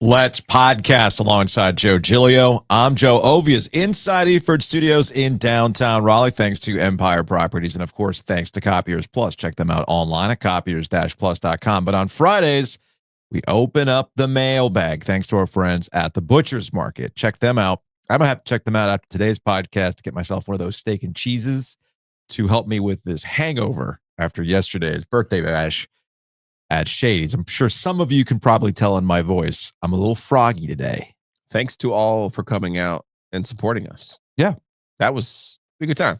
Let's podcast alongside Joe Giglio. I'm Joe Ovia's inside Eford Studios in downtown Raleigh, thanks to Empire Properties. And of course, thanks to Copiers Plus. Check them out online at copiers-plus.com. But on Fridays, we open up the mailbag thanks to our friends at the Butcher's Market. Check them out. I'm going to have to check them out after today's podcast to get myself one of those steak and cheeses to help me with this hangover after yesterday's birthday bash at Shady's. I'm sure some of you can probably tell in my voice, I'm a little froggy today. Thanks to all for coming out and supporting us. Yeah. That was a good time.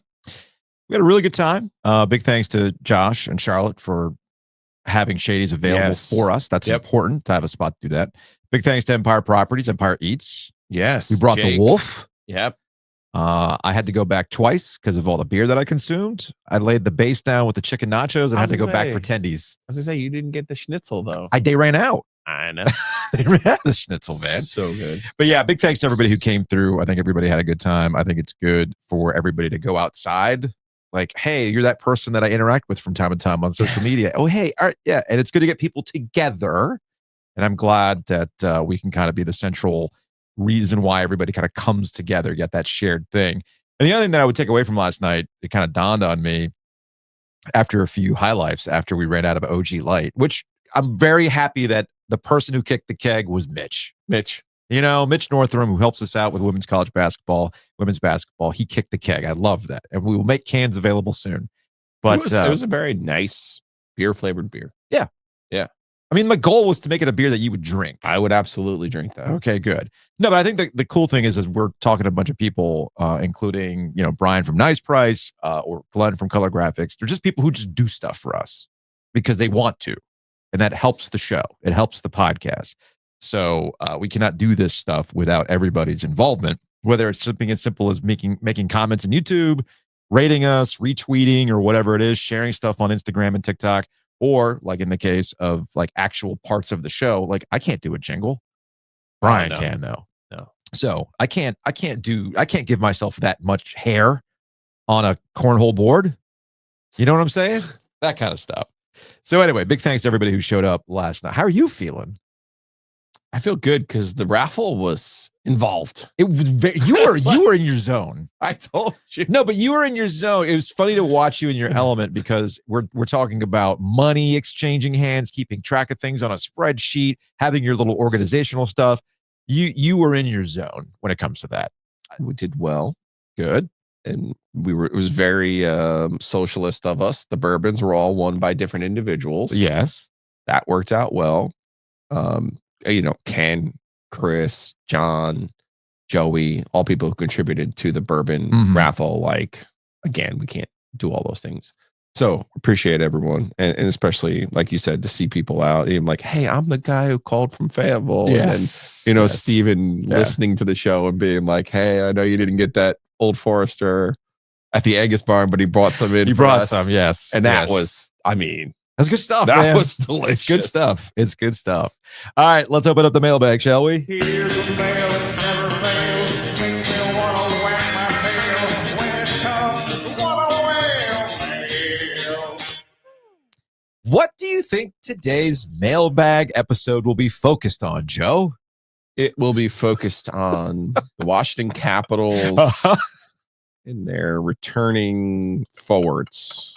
We had a really good time. Big thanks to Josh and Charlotte for having Shady's available for us. That's important to have a spot to do that. Big thanks to Empire Properties, Empire Eats. Yes. We brought the wolf. Yep. I had to go back twice because of all the beer that I consumed. I laid the base down with the chicken nachos and had to go back for tendies. I was going to say, you didn't get the schnitzel, though. They ran out. I know. They ran out of the schnitzel, man. So good. But yeah, big thanks to everybody who came through. I think everybody had a good time. I think it's good for everybody to go outside. Like, hey, you're that person that I interact with from time to time on social media. Oh, hey, all right, yeah. And it's good to get people together. And I'm glad that we can kind of be the central reason why everybody kind of comes together, get that shared thing. And the other thing that I would take away from last night, it kind of dawned on me after a few highlights, after we ran out of OG Light, which I'm very happy that the person who kicked the keg was Mitch. You know, Mitch Northrum, who helps us out with women's college basketball, women's basketball. He kicked the keg. I love that. And we will make cans available soon. But it was a very nice beer-flavored beer. Yeah. Yeah. I mean, my goal was to make it a beer that you would drink. I would absolutely drink that. Okay, good. No, but I think the cool thing is we're talking to a bunch of people, including, Brian from Nice Price or Glenn from Color Graphics. They're just people who just do stuff for us because they want to. And that helps the show. It helps the podcast. So we cannot do this stuff without everybody's involvement, whether it's something as simple as making comments on YouTube, rating us, retweeting, or whatever it is, sharing stuff on Instagram and TikTok. Or like in the case of like actual parts of the show, like I can't do a jingle. Brian can though. No. So I can't give myself that much hair on a cornhole board. You know what I'm saying? That kind of stuff. So anyway, big thanks to everybody who showed up last night. How are you feeling? I feel good because the raffle was involved. It was you were in your zone. I told you. No, but you were in your zone. It was funny to watch you in your element because we're talking about money, exchanging hands, keeping track of things on a spreadsheet, having your little organizational stuff. You were in your zone when it comes to that. We did well. Good. And it was very socialist of us. The bourbons were all won by different individuals. Yes. That worked out well. Ken, Chris, John, Joey, all people who contributed to the bourbon raffle. Like, again, we can't do all those things. So appreciate everyone. And especially, like you said, to see people out. Even like, hey, I'm the guy who called from Fayetteville. Yes. And then, Steven listening to the show and being like, hey, I know you didn't get that Old Forester at the Angus barn, but he brought some in. He brought some, yes. And that was, that's good stuff. That was delicious. It's good stuff. It's good stuff. All right, let's open up the mailbag, shall we? Here's the mail that never fails. Makes me want to wag my tail when it comes to what a whale. What do you think today's mailbag episode will be focused on, Joe? It will be focused on the Washington Capitals and their returning forwards.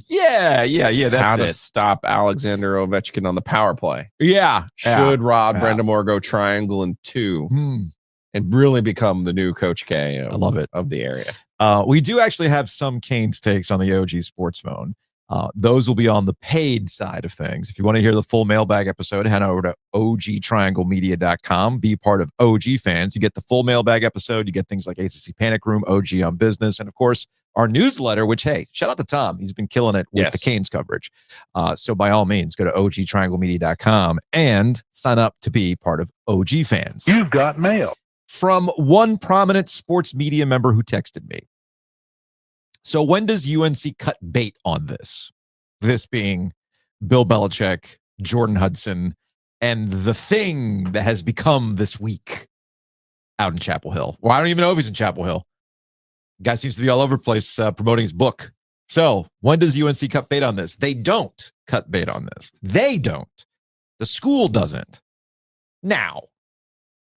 Yeah. That's how it. to stop Alexander Ovechkin on the power play. Yeah. Should Rod Brendamore go triangle in 2 and really become the new Coach K I love it. of the area? We do actually have some Canes takes on the OG Sports Phone. Those will be on the paid side of things. If you want to hear the full mailbag episode, head over to ogtrianglemedia.com. Be part of OG fans. You get the full mailbag episode. You get things like ACC Panic Room, OG on Business, and of course, our newsletter, which, hey, shout out to Tom. He's been killing it with the Canes coverage. So by all means, go to ogtrianglemedia.com and sign up to be part of OG fans. You've got mail. From one prominent sports media member who texted me. So when does UNC cut bait on this? This being Bill Belichick, Jordon Hudson, and the thing that has become this week out in Chapel Hill. Well, I don't even know if he's in Chapel Hill. Guy seems to be all over the place promoting his book. So when does UNC cut bait on this? They don't cut bait on this. They don't. The school doesn't. Now,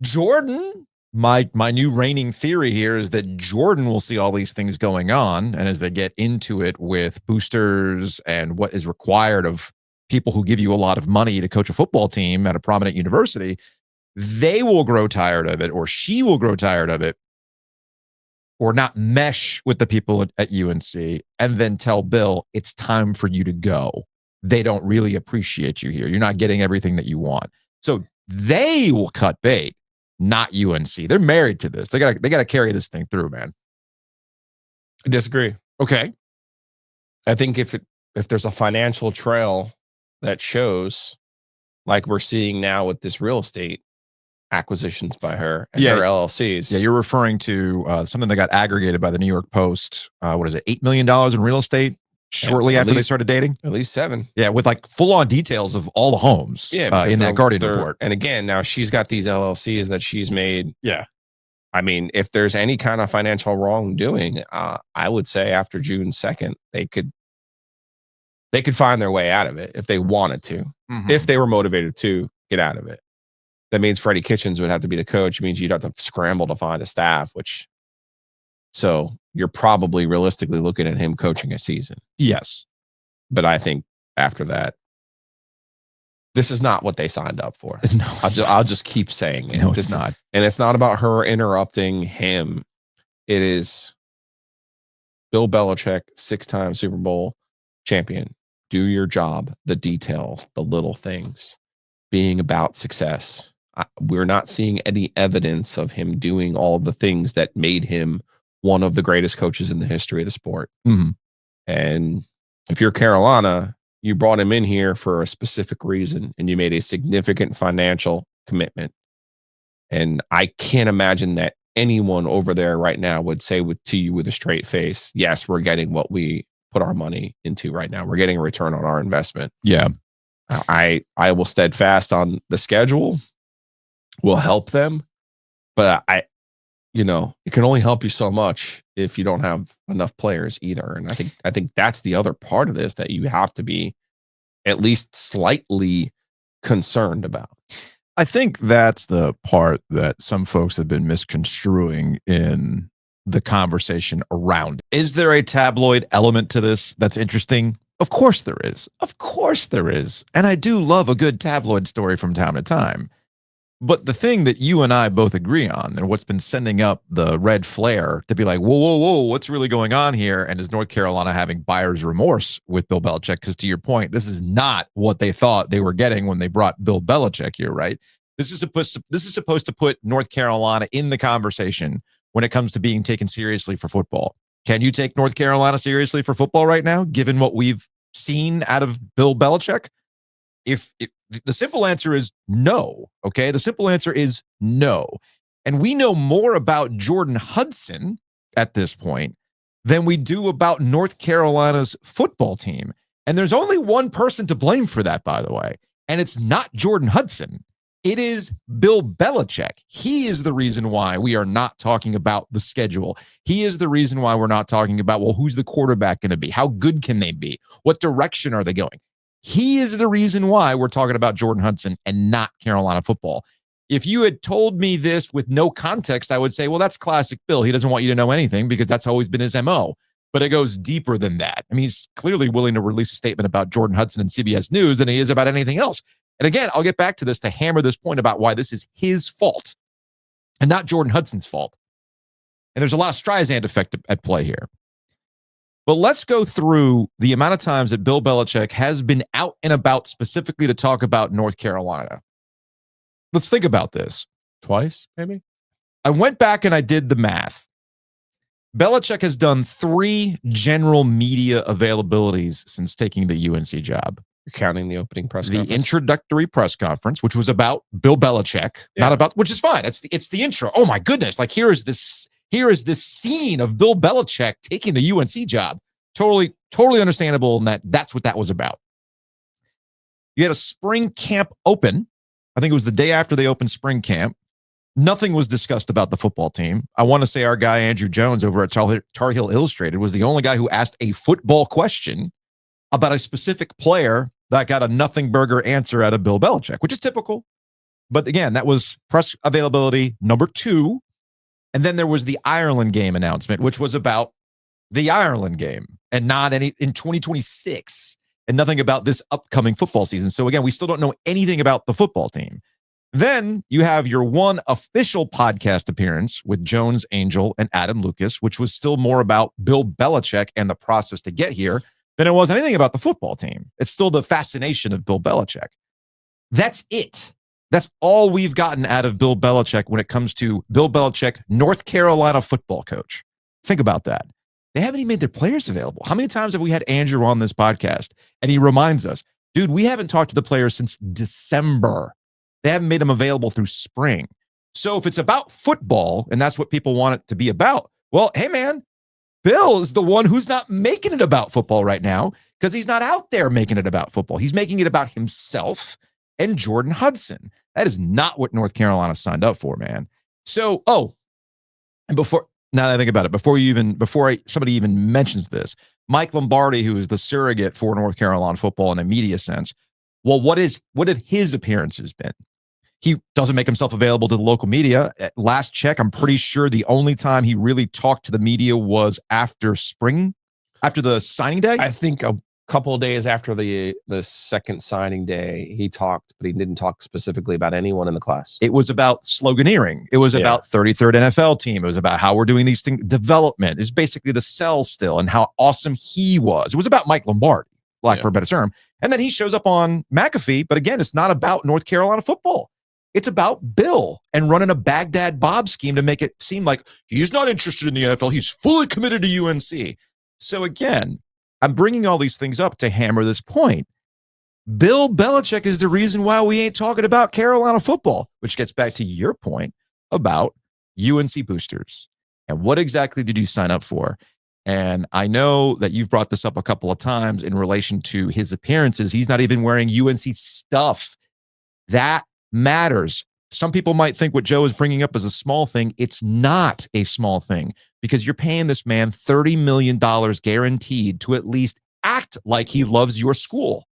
Jordan, my new reigning theory here is that Jordan will see all these things going on, and as they get into it with boosters and what is required of people who give you a lot of money to coach a football team at a prominent university, they will grow tired of it, or she will grow tired of it, or not mesh with the people at UNC, and then tell Bill, it's time for you to go. They don't really appreciate you here. You're not getting everything that you want. So they will cut bait, not UNC. They're married to this. They gotta carry this thing through, man. I disagree. Okay. I think if there's a financial trail that shows, like we're seeing now with this real estate acquisitions by her and her LLCs. Yeah, you're referring to something that got aggregated by the New York Post. What is it, $8 million in real estate shortly after they started dating? At least 7. Yeah, with like full-on details of all the homes in that Guardian report. And again, now she's got these LLCs that she's made. Yeah. I mean, if there's any kind of financial wrongdoing, I would say after June 2nd, they could find their way out of it if they wanted to, if they were motivated to get out of it. That means Freddie Kitchens would have to be the coach. It means you'd have to scramble to find a staff, so you're probably realistically looking at him coaching a season. Yes. But I think after that, this is not what they signed up for. No, I'll just keep saying it. No, it's not. And it's not about her interrupting him. It is Bill Belichick, 6-time Super Bowl champion. Do your job, the details, the little things, being about success. We're not seeing any evidence of him doing all the things that made him one of the greatest coaches in the history of the sport. And if you're Carolina, you brought him in here for a specific reason and you made a significant financial commitment. And I can't imagine that anyone over there right now would say to you with a straight face, yes, we're getting what we put our money into right now. We're getting a return on our investment. Yeah. I will steadfast on the schedule. Will help them, but it can only help you so much if you don't have enough players either. And I think that's the other part of this that you have to be at least slightly concerned about. I think that's the part that some folks have been misconstruing in the conversation around. Is there a tabloid element to this that's interesting? Of course there is. Of course there is. And I do love a good tabloid story from time to time. But the thing that you and I both agree on, and what's been sending up the red flare to be like, whoa, what's really going on here? And is North Carolina having buyer's remorse with Bill Belichick? Because to your point, this is not what they thought they were getting when they brought Bill Belichick here, right? This is supposed to put North Carolina in the conversation when it comes to being taken seriously for football. Can you take North Carolina seriously for football right now, given what we've seen out of Bill Belichick? If the simple answer is no, okay? The simple answer is no. And we know more about Jordon Hudson at this point than we do about North Carolina's football team. And there's only one person to blame for that, by the way, and it's not Jordon Hudson. It is Bill Belichick. He is the reason why we are not talking about the schedule. He is the reason why we're not talking about, well, who's the quarterback going to be? How good can they be? What direction are they going? He is the reason why we're talking about Jordon Hudson and not Carolina football. If you had told me this with no context, I would say, well, that's classic Bill. He doesn't want you to know anything because that's always been his MO. But it goes deeper than that. I mean, he's clearly willing to release a statement about Jordon Hudson and CBS News than he is about anything else. And again, I'll get back to this to hammer this point about why this is his fault and not Jordon Hudson's fault. And there's a lot of Streisand effect at play here. But let's go through the amount of times that Bill Belichick has been out and about specifically to talk about North Carolina. Let's think about this. Twice, maybe? I went back and I did the math. Belichick has done 3 general media availabilities since taking the UNC job. You're counting the opening press conference? The introductory press conference, which was about Bill Belichick, not about, which is fine. It's the intro. Oh my goodness. Like here is this scene of Bill Belichick taking the UNC job. Totally understandable. And that's what that was about. You had a spring camp open. I think it was the day after they opened spring camp. Nothing was discussed about the football team. I want to say our guy, Andrew Jones over at Tar Heel Illustrated, was the only guy who asked a football question about a specific player that got a nothing burger answer out of Bill Belichick, which is typical. But again, that was press availability number 2. And then there was the Ireland game announcement, which was about the Ireland game and not any in 2026 and nothing about this upcoming football season. So again, we still don't know anything about the football team. Then you have your one official podcast appearance with Jones Angel and Adam Lucas, which was still more about Bill Belichick and the process to get here than it was anything about the football team. It's still the fascination of Bill Belichick. That's it. That's all we've gotten out of Bill Belichick when it comes to Bill Belichick, North Carolina football coach. Think about that. They haven't even made their players available. How many times have we had Andrew on this podcast and he reminds us, dude, we haven't talked to the players since December. They haven't made them available through spring. So if it's about football and that's what people want it to be about, well, hey, man, Bill is the one who's not making it about football right now because he's not out there making it about football. He's making it about himself and Jordon Hudson. That is not what North Carolina signed up for, man. So, and now that I think about it, before somebody even mentions this, Mike Lombardi, who is the surrogate for North Carolina football in a media sense, well, what have his appearances been? He doesn't make himself available to the local media. At last check, I'm pretty sure the only time he really talked to the media was after the signing day. I think a couple of days after the second signing day, he talked, but he didn't talk specifically about anyone in the class. It was about sloganeering. It was about 33rd NFL team. It was about how we're doing these things, development. It's basically the sell still and how awesome he was. It was about Mike Lombardi, for a better term. And then he shows up on McAfee. But again, it's not about North Carolina football. It's about Bill and running a Baghdad Bob scheme to make it seem like he's not interested in the NFL. He's fully committed to UNC. So again, I'm bringing all these things up to hammer this point. Bill Belichick is the reason why we ain't talking about Carolina football, which gets back to your point about UNC boosters. And what exactly did you sign up for? And I know that you've brought this up a couple of times in relation to his appearances. He's not even wearing UNC stuff. That matters. Some people might think what Joe is bringing up is a small thing. It's not a small thing because you're paying this man $30 million guaranteed to at least act like he loves your school.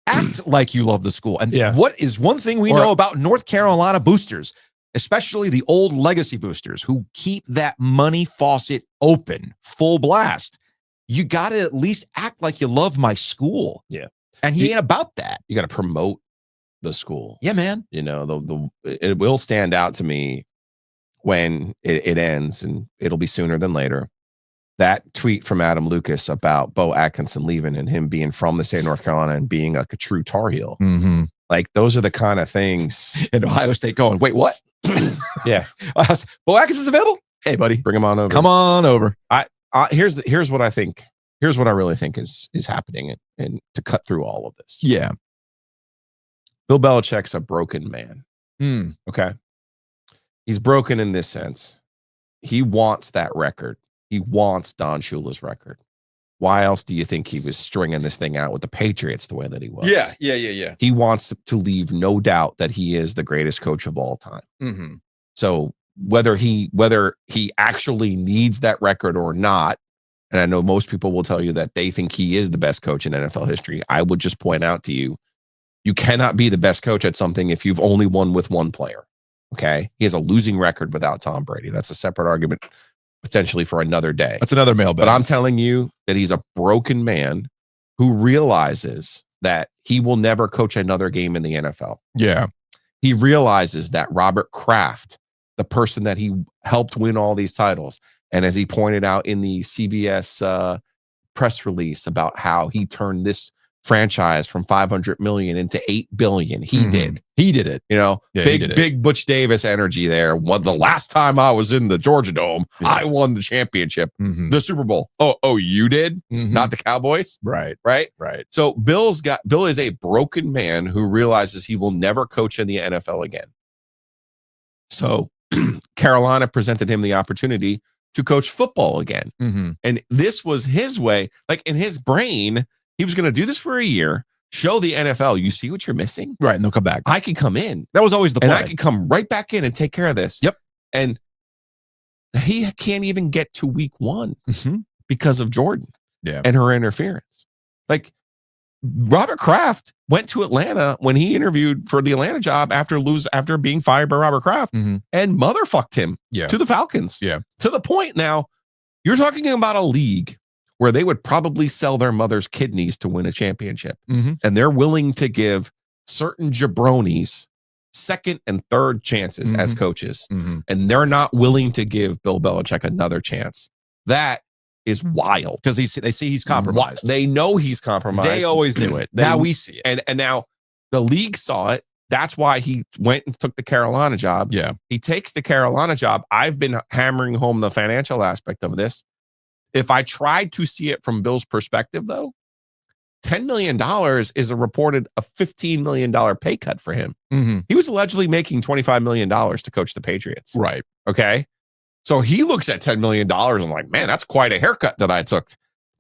Act like you love the school. And what is one thing we know about North Carolina boosters, especially the old legacy boosters who keep that money faucet open, full blast? You got to at least act like you love my school. Yeah. And he ain't about that. You got to promote the school. Yeah, man. You know, it will stand out to me when it ends, and it'll be sooner than later. That tweet from Adam Lucas about Bo Atkinson leaving and him being from the state of North Carolina and being like a true Tar Heel. Mm-hmm. Like those are the kind of things. And Ohio State going, wait, what? Yeah. Bo Atkinson's available? Hey, buddy. Bring him on over. Come on over. Here's what I think. Here's what I really think is happening and to cut through all of this. Yeah. Bill Belichick's a broken man. Okay. He's broken in this sense. He wants that record. He wants Don Shula's record. Why else do you think he was stringing this thing out with the Patriots the way that he was? Yeah. He wants to leave no doubt that he is the greatest coach of all time. Mm-hmm. So whether he actually needs that record or not, and I know most people will tell you that they think he is the best coach in NFL history, I would just point out to you, you cannot be the best coach at something if you've only won with one player. Okay? He has a losing record without Tom Brady. That's a separate argument potentially for another day. That's another mailbag. But I'm telling you that he's a broken man who realizes that he will never coach another game in the NFL. Yeah. He realizes that Robert Kraft, the person that he helped win all these titles, and as he pointed out in the CBS press release about how he turned this franchise from 500 million into 8 billion. He did it. You know, big Butch Davis energy there. The last time I was in the Georgia Dome, I won the championship, the Super Bowl. Oh, you did? Not the Cowboys? Right. So Bill is a broken man who realizes he will never coach in the NFL again. So Carolina presented him the opportunity to coach football again. And this was his way. Like in his brain, he was going to do this for a year, show the NFL, you see what you're missing? Right, and they'll come back. I can come in. That was always the plan. And I can come right back in and take care of this. Yep. And he can't even get to week 1 because of Jordan and her interference. Like, Robert Kraft went to Atlanta when he interviewed for the Atlanta job after being fired by Robert Kraft and motherfucked him to the Falcons. Yeah. To the point now, you're talking about a league where they would probably sell their mother's kidneys to win a championship. And they're willing to give certain jabronis second and third chances as coaches. And they're not willing to give Bill Belichick another chance. That is wild. Because they see he's compromised. They know he's compromised. They always knew it. Now we see it. And now the league saw it. That's why he went and took the Carolina job. Yeah. He takes the Carolina job. I've been hammering home the financial aspect of this. If I tried to see it from Bill's perspective, though, $10 million is a reported a $15 million pay cut for him. He was allegedly making $25 million to coach the Patriots. Right. Okay. So he looks at $10 million and like, man, that's quite a haircut that I took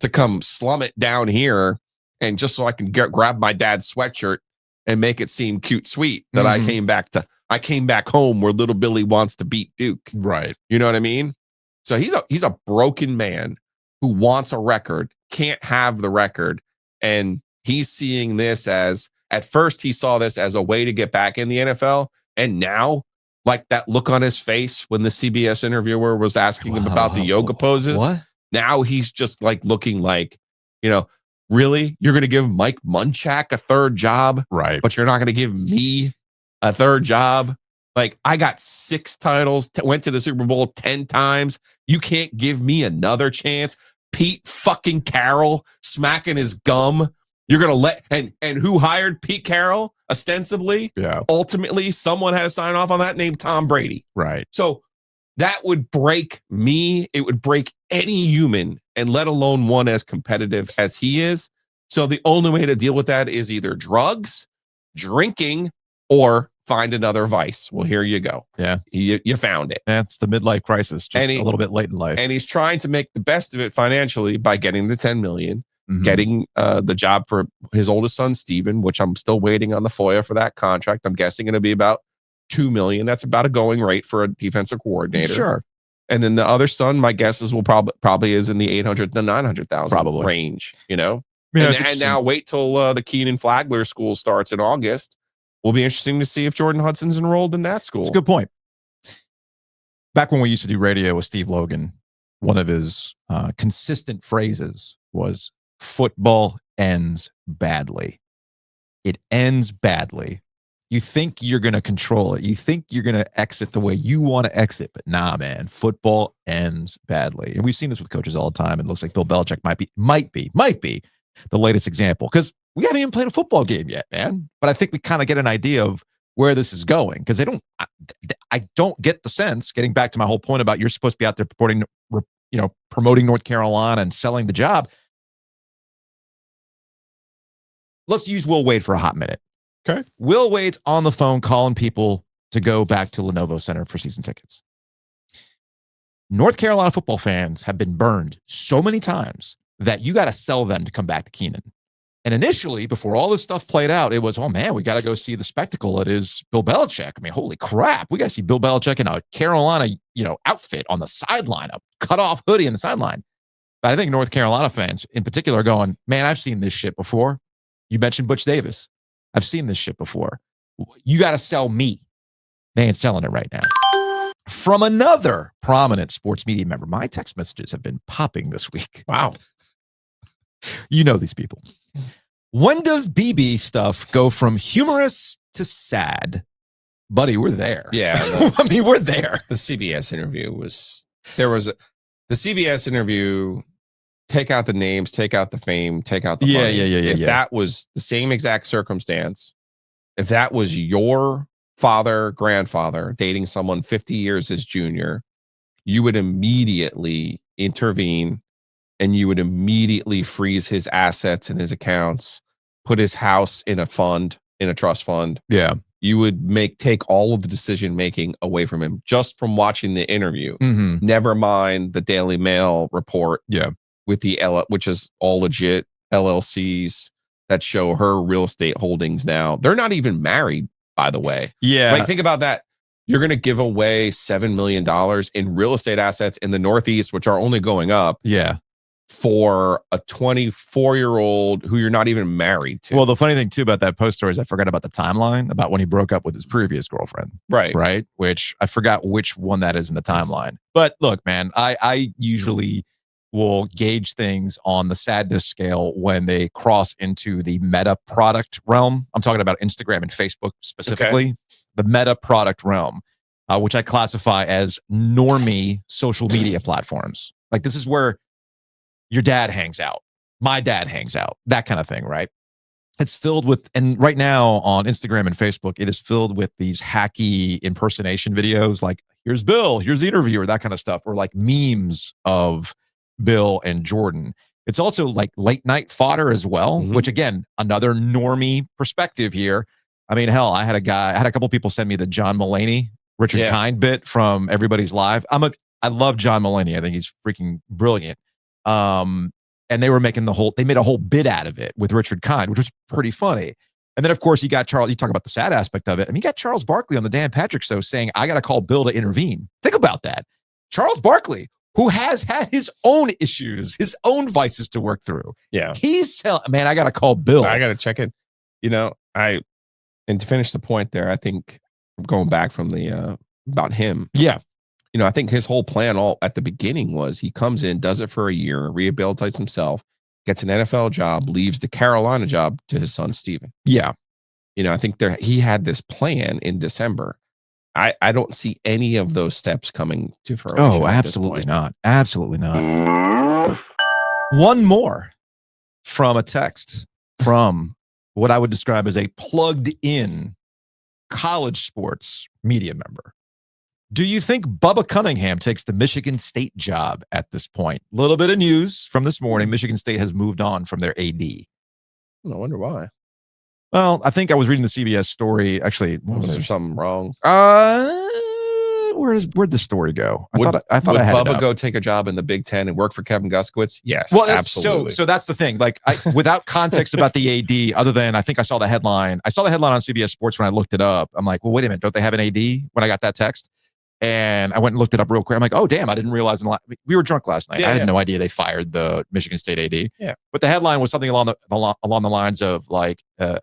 to come slum it down here. And just so I can grab my dad's sweatshirt and make it seem cute, sweet that I came back home where little Billy wants to beat Duke. Right. You know what I mean? So he's a broken man who wants a record, can't have the record. And he's seeing this as, at first he saw this as a way to get back in the NFL. And now, like that look on his face when the CBS interviewer was asking him about the yoga poses. What? Now he's just like looking like, really? You're going to give Mike Munchak a third job? Right. But you're not going to give me a third job? Like, I got 6 titles, went to the Super Bowl 10 times. You can't give me another chance? Pete fucking Carroll smacking his gum. You're going to let, and who hired Pete Carroll, ostensibly? Yeah. Ultimately, someone had to sign off on that named Tom Brady. Right. So that would break me. It would break any human, and let alone one as competitive as he is. So the only way to deal with that is either drugs, drinking, or find another vice. Well, here you go. Yeah. You found it. That's the midlife crisis, just a little bit late in life. And he's trying to make the best of it financially by getting the $10 million, getting the job for his oldest son, Steven, which I'm still waiting on the FOIA for that contract. I'm guessing it'll be about $2 million. That's about a going rate for a defensive coordinator. Sure. And then the other son, my guess is will probably is in the 800 to 900,000 range, And now wait till the Keenan Flagler school starts in August. Will be interesting to see if Jordon Hudson's enrolled in that school. It's a good point. Back when we used to do radio with Steve Logan, one of his consistent phrases was, football ends badly. It ends badly. You think you're going to control it. You think you're going to exit the way you want to exit, but nah, man, football ends badly. And we've seen this with coaches all the time. And it looks like Bill Belichick might be the latest example, because we haven't even played a football game yet, man. But I think we kind of get an idea of where this is going, because I don't get the sense, getting back to my whole point about you're supposed to be out there promoting North Carolina and selling the job. Let's use Will Wade for a hot minute. Okay. Will Wade's on the phone calling people to go back to Lenovo Center for season tickets. North Carolina football fans have been burned so many times that you got to sell them to come back to Keenan. And initially, before all this stuff played out, it was, oh man, we got to go see the spectacle that is Bill Belichick. I mean, holy crap, we got to see Bill Belichick in a Carolina, outfit on the sideline, a cut-off hoodie on the sideline. But I think North Carolina fans in particular are going, man, I've seen this shit before. You mentioned Butch Davis. I've seen this shit before. You got to sell me. They ain't selling it right now. From another prominent sports media member, my text messages have been popping this week. Wow. You know these people. When does BB stuff go from humorous to sad? Buddy, we're there. Yeah. I mean, we're there. The CBS interview the CBS interview, take out the names, take out the fame, take out the money. If that was the same exact circumstance, if that was your father, grandfather dating someone 50 years his junior, you would immediately intervene and you would immediately freeze his assets and his accounts, put his house in a fund, in a trust fund. Yeah. You would take all of the decision making away from him just from watching the interview. Never mind the Daily Mail report. Yeah. With which is all legit LLCs that show her real estate holdings now. They're not even married, by the way. Yeah. Like, think about that. You're going to give away $7 million in real estate assets in the Northeast, which are only going up. Yeah. for a 24-year-old who you're not even married to. Well, the funny thing too about that post story is I forgot about the timeline about when he broke up with his previous girlfriend. Right. Which I forgot which one that is in the timeline. But look, man, I usually will gauge things on the sadness scale when they cross into the meta product realm. I'm talking about Instagram and Facebook specifically, the meta product realm, which I classify as normie social media platforms. Like this is where your dad hangs out, my dad hangs out, that kind of thing, right? It's filled with, and right now on Instagram and Facebook, it is filled with these hacky impersonation videos like, here's Bill, here's the interview, or that kind of stuff, or like memes of Bill and Jordan. It's also like late night fodder as well, which again, another normie perspective here. I mean, hell, I had a couple people send me the John Mulaney, Richard Kind bit from Everybody's Live. I love John Mulaney. I think he's freaking brilliant. And they made a whole bit out of it with Richard Kind, which was pretty funny. And then of course you got Charles, you talk about the sad aspect of it. I mean, you got Charles Barkley on the Dan Patrick Show saying, I got to call Bill to intervene. Think about that. Charles Barkley, who has had his own issues, his own vices to work through. Yeah. He's telling, man, I got to call Bill. I got to check it. And to finish the point there, I think going back from the, about him. Yeah. I think his whole plan all at the beginning was he comes in, does it for a year, rehabilitates himself, gets an NFL job, leaves the Carolina job to his son, Steven. Yeah. I think he had this plan in December. I don't see any of those steps coming to fruition. Oh, absolutely not. Absolutely not. One more from a text from what I would describe as a plugged in college sports media member. Do you think Bubba Cunningham takes the Michigan State job at this point? A little bit of news from this morning. Michigan State has moved on from their AD. I wonder why. Well, I think I was reading the CBS story. Actually, was there something wrong? Where'd the story go? I thought would I had Bubba it go take a job in the Big Ten and work for Kevin Guskowitz? Yes, well, absolutely. So that's the thing. Like, without context about the AD, other than I think I saw the headline. I saw the headline on CBS Sports when I looked it up. I'm like, well, wait a minute, don't they have an AD? When I got that text. And I went and looked it up real quick. I'm like, oh, damn, I didn't realize. We were drunk last night. I had no idea they fired the Michigan State AD. Yeah. But the headline was something along the lines of like a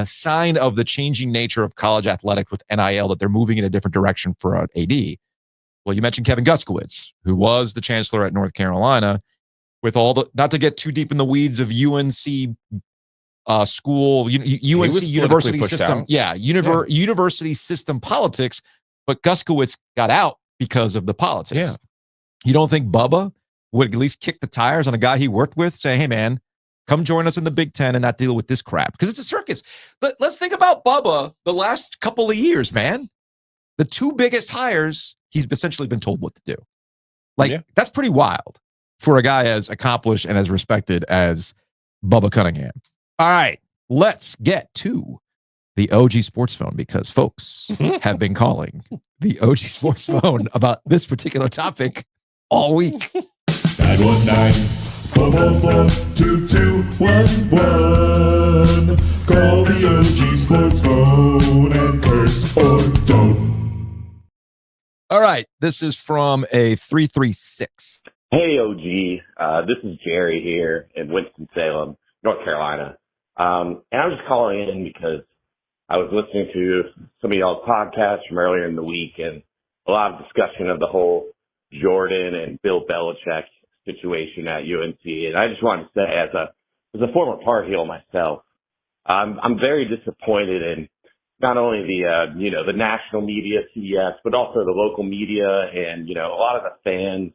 sign of the changing nature of college athletics with NIL, that they're moving in a different direction for an AD. Well, you mentioned Kevin Guskowitz, who was the chancellor at North Carolina, with all the, not to get too deep in the weeds of UNC school, UNC university system. Out. Yeah. University system politics. But Guskowitz got out because of the politics. Yeah. You don't think Bubba would at least kick the tires on a guy he worked with, say, hey, man, come join us in the Big Ten and not deal with this crap? Because it's a circus. Let's think about Bubba the last couple of years, man. The two biggest hires, he's essentially been told what to do. That's pretty wild for a guy as accomplished and as respected as Bubba Cunningham. All right, let's get to the OG Sports Phone, because folks have been calling the OG Sports Phone about this particular topic all week. 919-444-2211. Call the OG Sports Phone and curse or don't. All right, this is from a 336. Hey, OG. This is Jerry here in Winston-Salem, North Carolina. And I'm just calling in because I was listening to some of y'all's podcasts from earlier in the week, and a lot of discussion of the whole Jordan and Bill Belichick situation at UNC. And I just wanted to say, as a former Tar Heel myself, I'm very disappointed in not only the national media, CBS, but also the local media and, a lot of the fans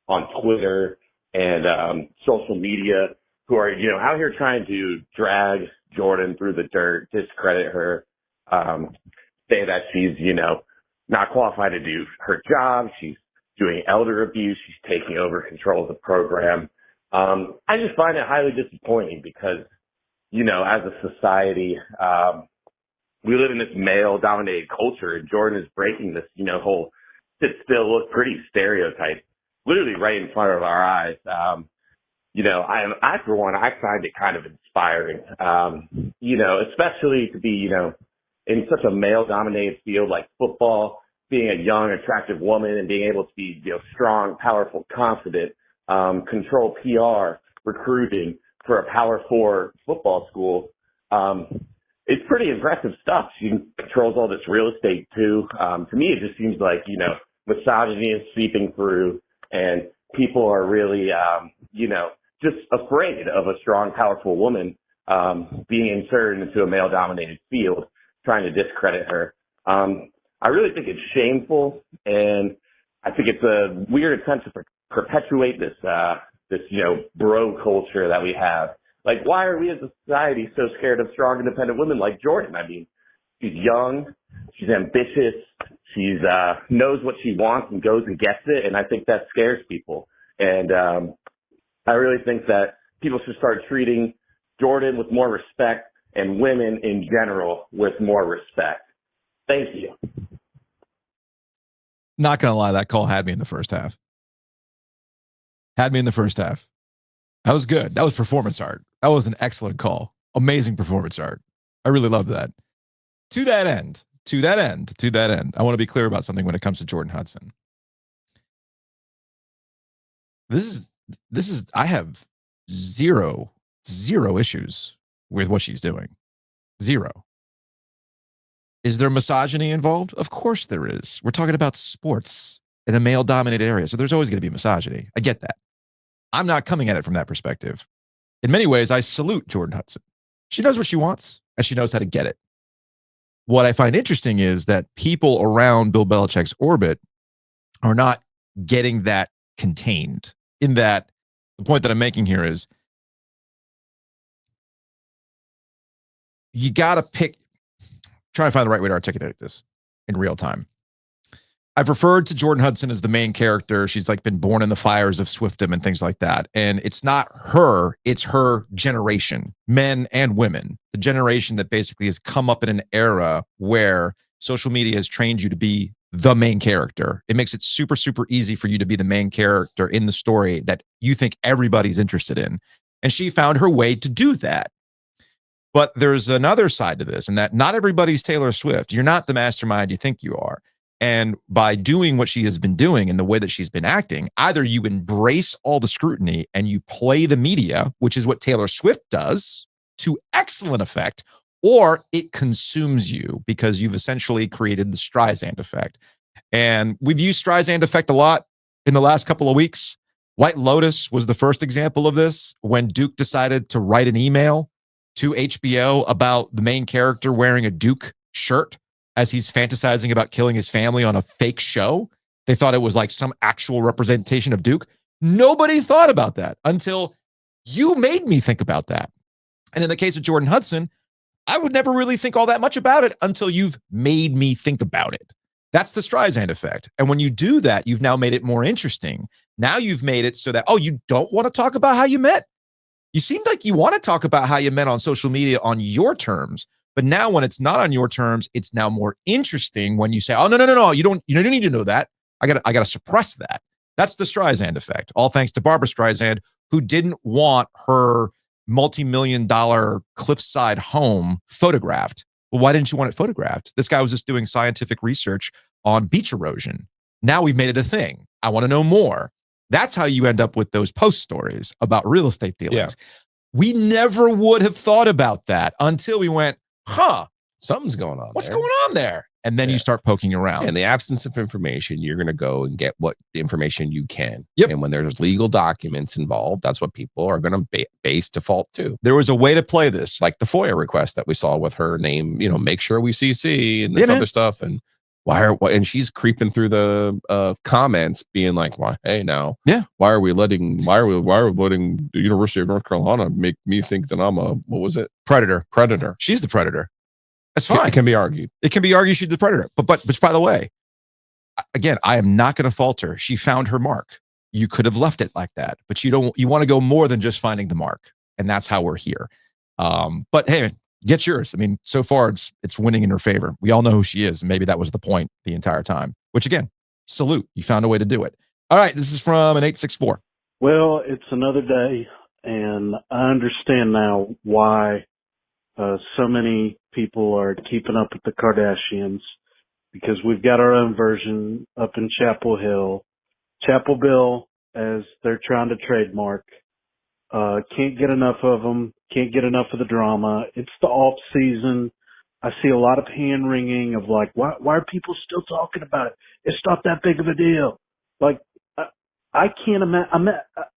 on Twitter and social media who are, out here trying to drag Jordan through the dirt, discredit her, say that she's, not qualified to do her job. She's doing elder abuse. She's taking over control of the program. I just find it highly disappointing because, as a society, we live in this male-dominated culture, and Jordan is breaking this, whole sit still, look pretty stereotype, literally right in front of our eyes. I for one, I find it kind of inspiring, especially to be, in such a male-dominated field like football, being a young, attractive woman and being able to be, strong, powerful, confident, control PR, recruiting for a Power 4 football school. It's pretty impressive stuff. She controls all this real estate too. To me, it just seems like, misogyny is seeping through and people are really, just afraid of a strong, powerful woman being inserted into a male-dominated field, trying to discredit her. I really think it's shameful, and I think it's a weird attempt to perpetuate this, bro culture that we have. Like, why are we as a society so scared of strong, independent women like Jordon? I mean, she's young, she's ambitious, she's knows what she wants and goes and gets it, and I think that scares people. And I really think that people should start treating Jordon with more respect and women in general with more respect. Thank you. Not going to lie, that call had me in the first half. Had me in the first half. That was good. That was performance art. That was an excellent call. Amazing performance art. I really love that. To that end, I want to be clear about something when it comes to Jordon Hudson. This is, I have zero issues with what she's doing. Zero. Is there misogyny involved? Of course there is. We're talking about sports in a male-dominated area, so there's always going to be misogyny. I get that. I'm not coming at it from that perspective. In many ways, I salute Jordon Hudson. She knows what she wants, and she knows how to get it. What I find interesting is that people around Bill Belichick's orbit are not getting that contained. In that, the point that I'm making here is you got to pick, trying to find the right way to articulate this in real time. I've referred to Jordon Hudson as the main character. She's like been born in the fires of Swiftum and things like that. And it's not her, it's her generation, men and women, the generation that basically has come up in an era where social media has trained you to be the main character. It makes it super, super easy for you to be the main character in the story that you think everybody's interested in. And she found her way to do that. But there's another side to this, and that not everybody's Taylor Swift. You're not the mastermind you think you are. And by doing what she has been doing in the way that she's been acting, either you embrace all the scrutiny and you play the media, which is what Taylor Swift does to excellent effect, or it consumes you because you've essentially created the Streisand effect. And we've used Streisand effect a lot in the last couple of weeks. White Lotus was the first example of this, when Duke decided to write an email to HBO about the main character wearing a Duke shirt as he's fantasizing about killing his family on a fake show. They thought it was like some actual representation of Duke. Nobody thought about that until you made me think about that. And in the case of Jordon Hudson, I would never really think all that much about it until you've made me think about it. That's the Streisand effect. And when you do that, you've now made it more interesting. Now you've made it so that, oh, you don't want to talk about how you met? You seemed like you want to talk about how you met on social media on your terms. But now when it's not on your terms, it's now more interesting when you say, oh, no, you don't need to know that. I gotta suppress that. That's the Streisand effect. All thanks to Barbara Streisand, who didn't want her multi-million-dollar cliffside home photographed. Well, why didn't you want it photographed? This guy was just doing scientific research on beach erosion. Now we've made it a thing. I want to know more. That's how you end up with those post stories about real estate dealings. Yeah. We never would have thought about that until we went, something's going on. What's going on there? And then you start poking around. In the absence of information, you're going to go and get what the information you can. Yep. And when there's legal documents involved, that's what people are going to base default to. There was a way to play this, like the FOIA request that we saw with her name. Make sure we CC and this other stuff. And and she's creeping through the comments, being like, "Why? Hey, now, why are we letting the University of North Carolina make me think that I'm a predator? Predator. She's the predator. That's fine. It can be argued. It can be argued she's the predator. But by the way, again, I am not going to falter. She found her mark. You could have left it like that, but you want to go more than just finding the mark, and that's how we're here. But hey, get yours. I mean, so far it's winning in her favor. We all know who she is, and maybe that was the point the entire time. Which again, salute. You found a way to do it. All right, this is from an 864. Well, it's another day, and I understand now why so many people are keeping up with the Kardashians, because we've got our own version up in Chapel Hill. Chapel Bill as they're trying to trademark. Can't get enough of them. Can't get enough of the drama. It's the off season. I see a lot of hand wringing of like, why are people still talking about it? It's not that big of a deal. Like, I can't imagine.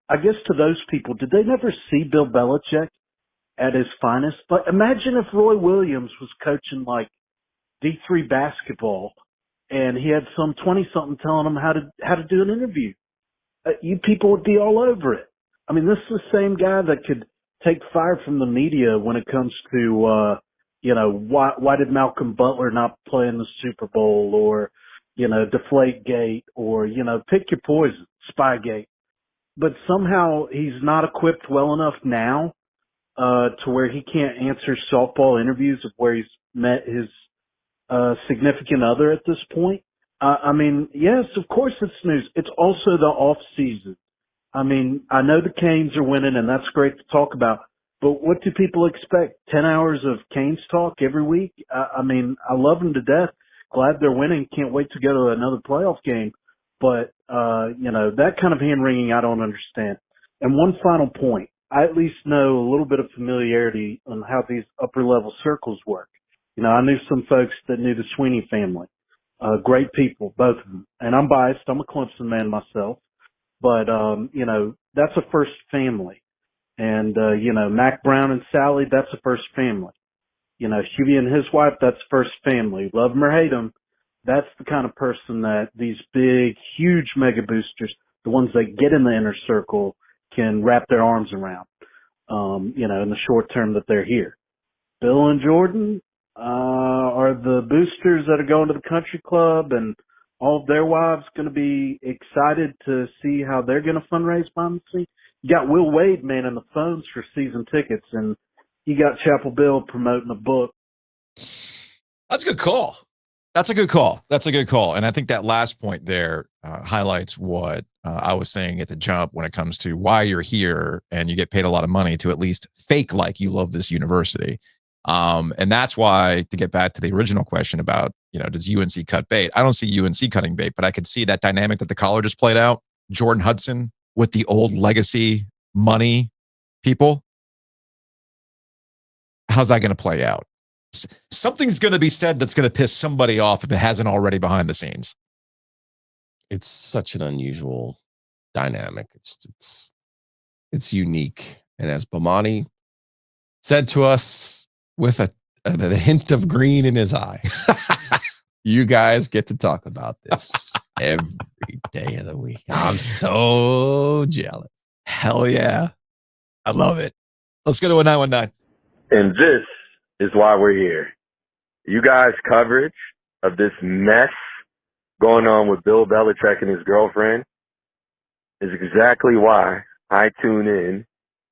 I guess to those people, did they never see Bill Belichick at his finest? But imagine if Roy Williams was coaching like D3 basketball, and he had some 20-something telling him how to do an interview. You people would be all over it. I mean, this is the same guy that could take fire from the media when it comes to, why did Malcolm Butler not play in the Super Bowl, or, Deflategate, or, pick your poison, Spygate. But somehow he's not equipped well enough now to where he can't answer softball interviews of where he's met his significant other at this point. I mean, yes, of course it's news. It's also the off season. I mean, I know the Canes are winning, and that's great to talk about. But what do people expect? 10 hours of Canes talk every week? I mean, I love them to death. Glad they're winning. Can't wait to go to another playoff game. But, that kind of hand-wringing I don't understand. And one final point. I at least know a little bit of familiarity on how these upper-level circles work. I knew some folks that knew the Sweeney family. Great people, both of them. And I'm biased. I'm a Clemson man myself. But, that's a first family. And, Mac Brown and Sally, that's a first family. Huey and his wife, that's first family. Love them or hate them. That's the kind of person that these big, huge mega boosters, the ones that get in the inner circle, can wrap their arms around, in the short term that they're here. Bill and Jordan are the boosters that are going to the country club, and all of their wives going to be excited to see how they're going to fundraise behind the scenes. You got Will Wade manning the phones for season tickets, and you got Chapel Bill promoting a book. That's a good call. That's a good call. That's a good call. And I think that last point there highlights what I was saying at the jump when it comes to why you're here and you get paid a lot of money to at least fake like you love this university. And that's why, to get back to the original question about, does UNC cut bait? I don't see UNC cutting bait, but I could see that dynamic that the caller just played out. Jordon Hudson with the old legacy money people. How's that going to play out? Something's going to be said that's going to piss somebody off if it hasn't already behind the scenes. It's such an unusual dynamic. It's unique. And as Bomani said to us with a hint of green in his eye, you guys get to talk about this every day of the week. I'm so jealous. Hell yeah. I love it. Let's go to a 919. And this is why we're here. You guys' coverage of this mess going on with Bill Belichick and his girlfriend is exactly why I tune in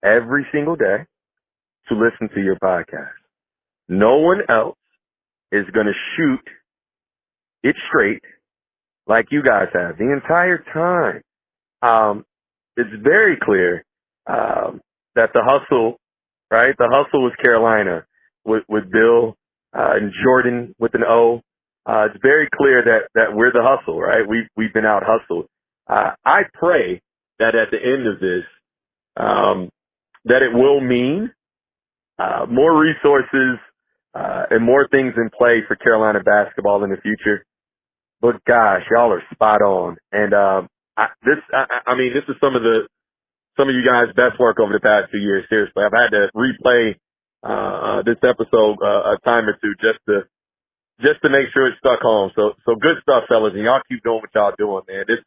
every single day to listen to your podcast. No one else is going to shoot it straight like you guys have the entire time. It's very clear that the hustle, right? The hustle was Carolina with Bill and Jordan with an O. It's very clear that we're the hustle, right? We've been out hustled. I pray that at the end of this, that it will mean more resources and more things in play for Carolina basketball in the future. But gosh, y'all are spot on. And this is some of you guys' best work over the past 2 years. Seriously, I've had to replay this episode a time or two just to make sure it stuck home. So good stuff, fellas, and y'all keep doing what y'all doing, man. This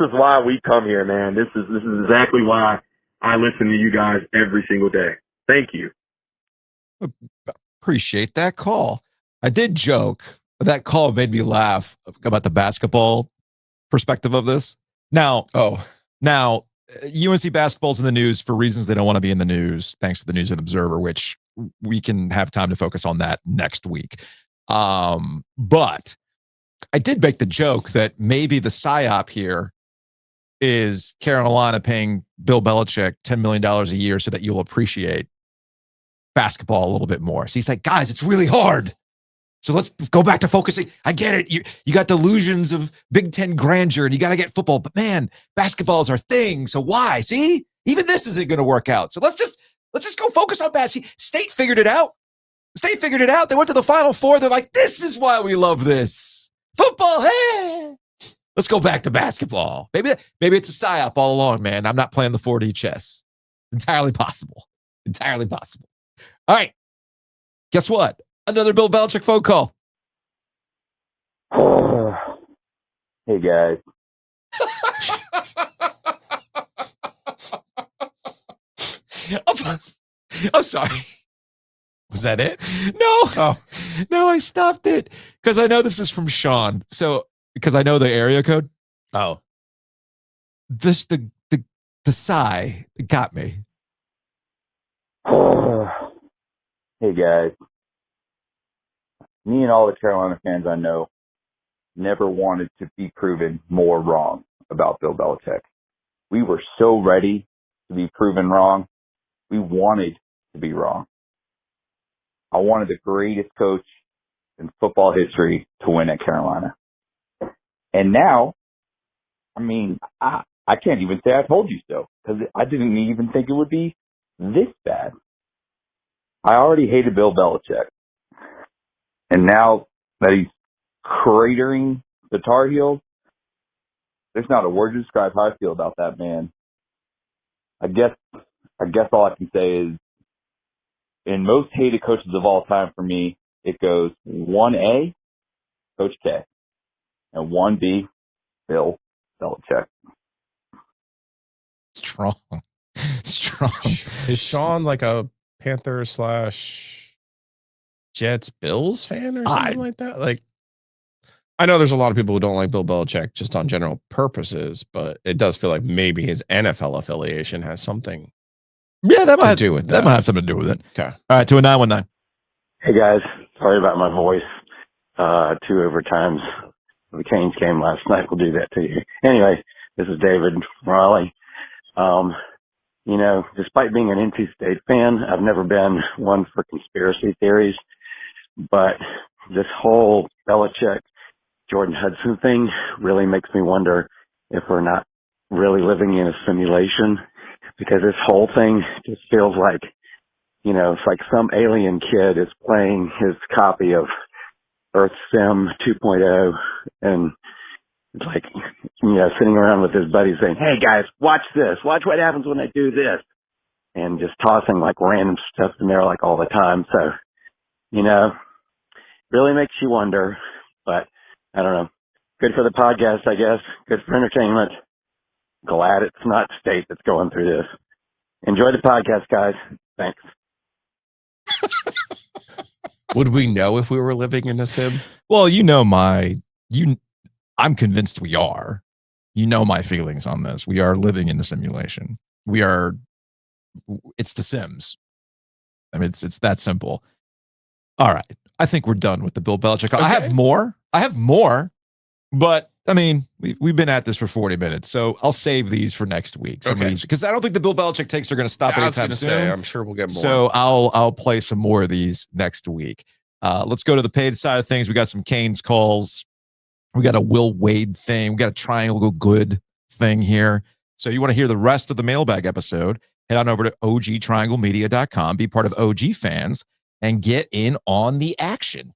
is why we come here, man. This is exactly why I listen to you guys every single day. Thank you. Appreciate that call. I did joke. That call made me laugh about the basketball perspective of this. Now, UNC basketball's in the news for reasons they don't want to be in the news, thanks to the News and Observer, which we can have time to focus on that next week. But I did make the joke that maybe the psyop here is Carolina paying Bill Belichick $10 million a year so that you'll appreciate basketball a little bit more. So he's like, guys, it's really hard. So let's go back to focusing. I get it. You got delusions of Big Ten grandeur and you got to get football. But man, basketball is our thing. So why? See? Even this isn't going to work out. So let's just go focus on basketball. State figured it out. State figured it out. They went to the Final Four. They're like, this is why we love this. Football, hey! Let's go back to basketball. Maybe it's a psyop all along, man. I'm not playing the 4D chess. Entirely possible. Entirely possible. All right. Guess what? Another Bill Belichick phone call. Hey, guys. I'm sorry. Was that it? No. No, I stopped it because I know this is from Sean. So because I know the area code. Oh. The sigh got me. Hey, guys. Me and all the Carolina fans I know never wanted to be proven more wrong about Bill Belichick. We were so ready to be proven wrong. We wanted to be wrong. I wanted the greatest coach in football history to win at Carolina. And now, I mean, I can't even say I told you so, because I didn't even think it would be this bad. I already hated Bill Belichick. And now that he's cratering the Tar Heels, there's not a word to describe how I feel about that man. I guess all I can say is, in most hated coaches of all time for me, it goes 1A, Coach K, and 1B, Bill Belichick. Strong. Is Sean like a Panther / Jets Bills fan or something like that? Like, I know there's a lot of people who don't like Bill Belichick just on general purposes, but it does feel like maybe his NFL affiliation has something. Yeah, that might do with that that. might have something to do with it. Okay. All right, to a 919. Hey, guys. Sorry about my voice. 2 overtimes of the Canes game last night will do that to you. Anyway, this is David from Raleigh. You know, despite being an NC State fan, I've never been one for conspiracy theories, but this whole Belichick, Jordon Hudson thing really makes me wonder if we're not really living in a simulation, because this whole thing just feels like, you know, it's like some alien kid is playing his copy of Earth Sim 2.0 and it's like, you know, sitting around with his buddies saying, hey guys, watch this, watch what happens when I do this, and just tossing like random stuff in there like all the time. So, you know, really makes you wonder, but I don't know. Good for the podcast, I guess. Good for entertainment. Glad it's not State that's going through this. Enjoy the podcast, guys. Thanks. Would we know if we were living in a sim? Well, I'm convinced we are. You know my feelings on this. We are living in the simulation. It's The Sims. I mean, it's that simple. All right. I think we're done with the Bill Belichick. Okay. I have more, but I mean, we've been at this for 40 minutes, so I'll save these for next week. Because I don't think the Bill Belichick takes are going to stop anytime soon. I'm sure we'll get more. So I'll play some more of these next week. Let's go to the paid side of things. We got some Canes calls. We got a Will Wade thing. We got a Triangle Good thing here. So you want to hear the rest of the Mailbag episode, head on over to ogtrianglemedia.com, be part of OG fans, and get in on the action.